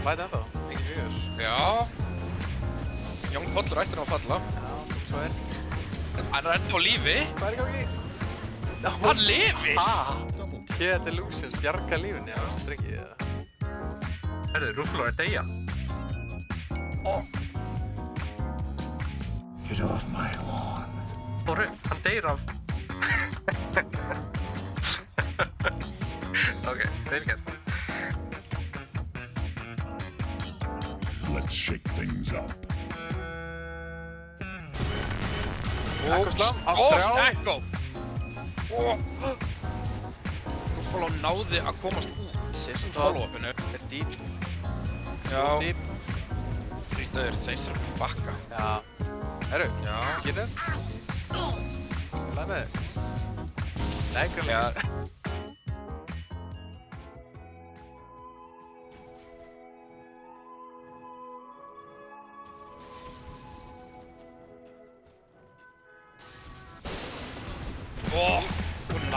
Fæti ennþá, engin fjögur. Já. Jón Pollur ættir að falla. Já, svo er. Hann er ennþá á lífi. Hvað er í gangi? Hann lifir! Kea Delusions, bjarga lífinu, já, drengi. Herðu, Ruffalo er deyja. Get off my lawn. Þóru, hann deyr af. Ok, velgert. Let's shake things up. Ekko slam, á þrjá. Ekko! Ruffalo náði að komast út úr follow-upinu. Er dýp. Já. Dýp. Rýtaður þeir sem bakka. Já. Herru, Já. Gyrnir. Læg með þig. Lægra Já. líka.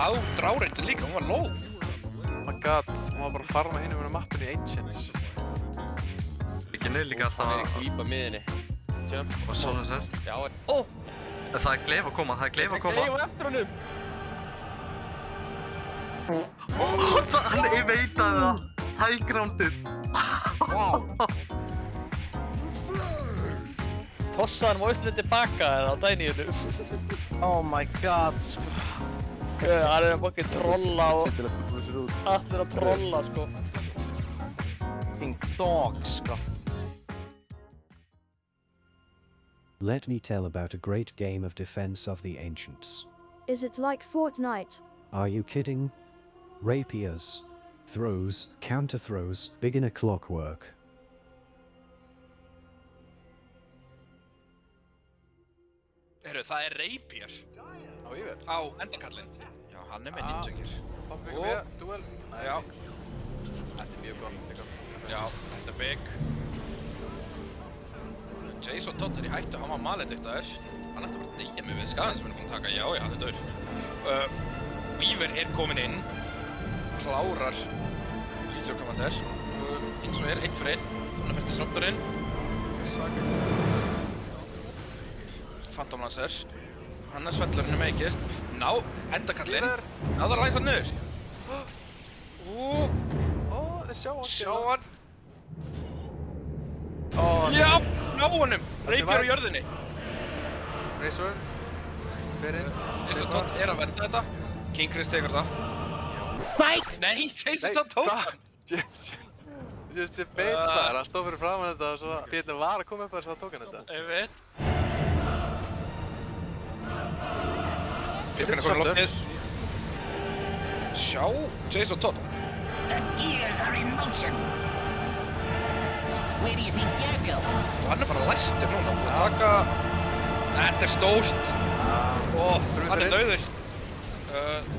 Og dráreytir líka, hún var low. Oh my god, hún var bara að farma hinum með mappinu í Ancients. Ekki niður líka Hann er í alltaf klípa miðinni. Jump. og svona sér. Já. Það er gleif að koma, það er gleif að koma. Gleif á eftir honum. Hann evitaði það. High grounded. Wow. Tossa hann voice tilbaka eða á dæníinu. Oh my god, sko. Hann er að fucking trolla og allir að trolla, sko. Fucking dog, sko. Let me tell about a great game of Defense of the Ancients. Is it like Fortnite? Are you kidding? Rapiers, throws, counter throws, beginner clockwork. Heyrðu, það er Rapier Á yfir. á endakallinn. Já, hann er með ninja gear. Pappi ykkur við, duel. Já. Þetta er mjög gott líka. Já, þetta er big. Jason Todd er í hættu, hann var malediktaður. Hann ætti bara að deyja mig við skaðin sem hann er búinn að taka. Já, hann er daur. Weaver er kominn inn. Klárar Legion Commander. Eins og er, einn fyrir einn. Þannig að fyrst disruptorinn. Phantom Lancer. Hann er svellurinn með ekkist. Ná, endakallinn. Náðu að læsa hann niður. Þeir sjá hann. Sjá hann. Já, ná honum. Rapier á jörðinni. Razor. Fyrir inn. Jason Todd er að venda þetta. King Chris tekur það. Nei, Jason Todd tók hann. Þú veist, ég beit þar. Hann stóð fyrir framan þetta og svo Bjarni var að koma upp þess að það tók hann þetta. Ég veit. Fyrir loftið. Sjá, Jason Todd. The gears are in motion. Where do you think you go? Og hann er bara læstur núna. Búið að taka... Þetta er stórt. Hann er dauður.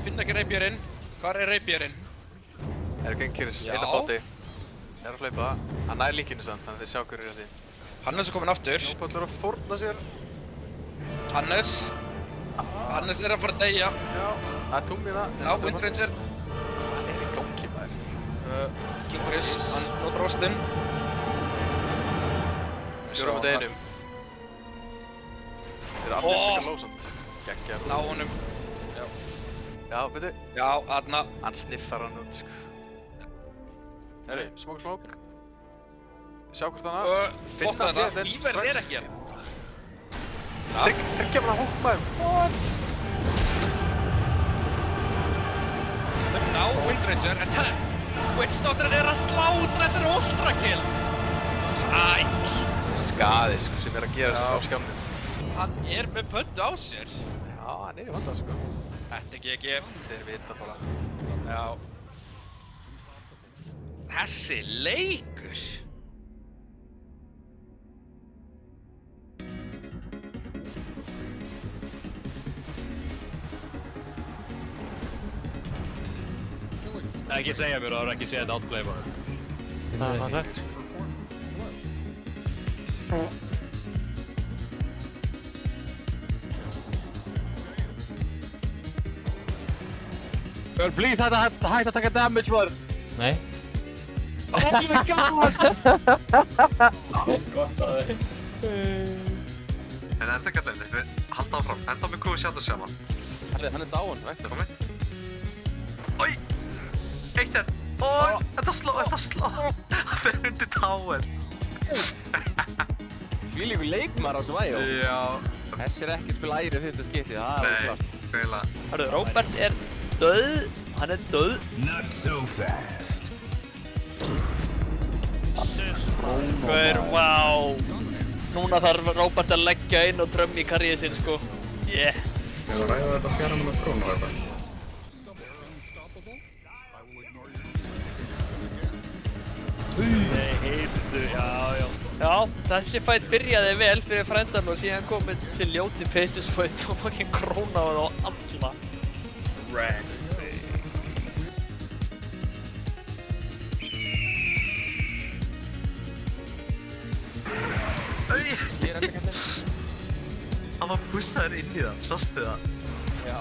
Finn ekki Rapierinn. Hvar er Rapierinn? Er Genkiris inn á bóti. Er að hlaupa. Hann nær líkinu samt, þannig að þið sjá hverju er þetta. Hannes er kominn aftur. Jópallur að fórna sér. Hannes er að fara að deyja. Já, það er túmina. Já, Windranger. Hann er í gangi maður. King Chris, hann notar rostinn. Fjórum á deginum. Þeir eru allir líka lósand. Geggjar. Ná honum. Já, veitu. Já, þarna. Hann sniffar hann út, sko. Herri, smók. Sjá hvort hann að. Finna þetta. Weaver er ekki hérna. Þryggja bara hók maður. What? Þeir ná Windranger, en það... Witchdoctorinn er að slátra, þetta er ultra kill. Tæk. Það er skaði, sko, sem er að gera þessu á skjámni. Hann er með pöntu á sér. Já, hann er í vanda, sko. Þetta er GG. Þeir vita bara. Já. Þessi leikur. Ekki segja mér, það er ekki séð þetta outplay bara. Það er fallegt. Girl, please hætt að taka damage, maður. Nei. Oh my god! En endakallin, halda áfram, enda með Q Shadow Shaman. Hann er dáinn, vekk. Komi. Oj! Eitt er! Oj! Þetta sló! Hann fer undir tower. Hvílíkur leikmaður á sem ægjó. Já. Þessi er ekki að spila æri fyrsta skipti, það er alveg klart. Eiginlega. Hörru, Róbert er döð. Hann er döð. Not so fast. Hver, vá. Núna þarf Róbert að leggja inn og drömmi í karriðið sinn, sko. Yeah. Ég var ræða þetta 4 minútur krónu þetta. Nei, heyrðu, já. Já, þessi fætt byrjaði vel fyrir frændan og síðan kom þessi ljóti faces fight og fucking krónaði á alla. Hann var pussaður inn í það, sástu það? Já.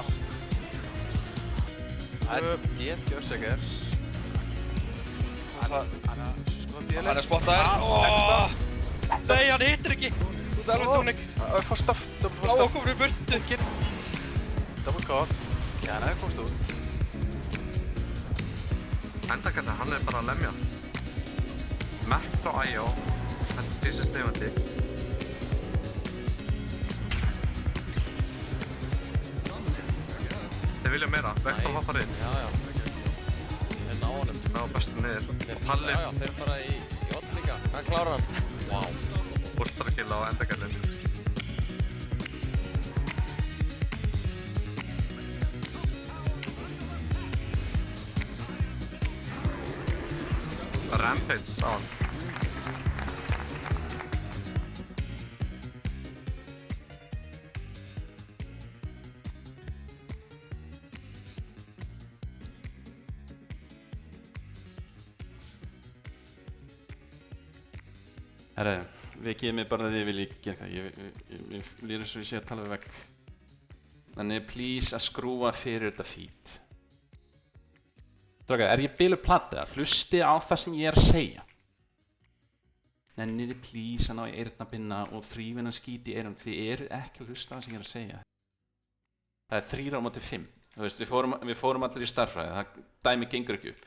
Get Jösseger. Hann er skoða bílið. Hann er spottaður. Nei, hann hittir ekki. Þú ert alveg tónik. Fast off. Lá okkur í burtu. Double core. Kjana er komst út. Endakallin, hann er bara að lemja. Merk frá IO. Þetta er fysiskt lifandi. Þeir vilja meira, Vektor hoppar inn. Já. Þeir ná honum. Það var bestur niður. Og Palli Já, þeir bara í odd líka. Hann klárar hann. Vá. últrakill á endakallin. Rampage á hann. Herre, við gefum mig bara því ég vil ekki gera það. Ég líður eins og ég sé að tala við vegg. Þannig please að skrúfa fyrir þetta feed. Strákar, er ég biluð platta? Hlusti á það sem ég er að segja. Nenniði please að ná í eyrnabinna og þrífina skíti í eyrun. Þið eru ekki að hlusta á það sem ég er að segja. Það er 3 á móti 5. Þú veist, við fórum allir í starffræði. Það dæmi gengur ekki upp.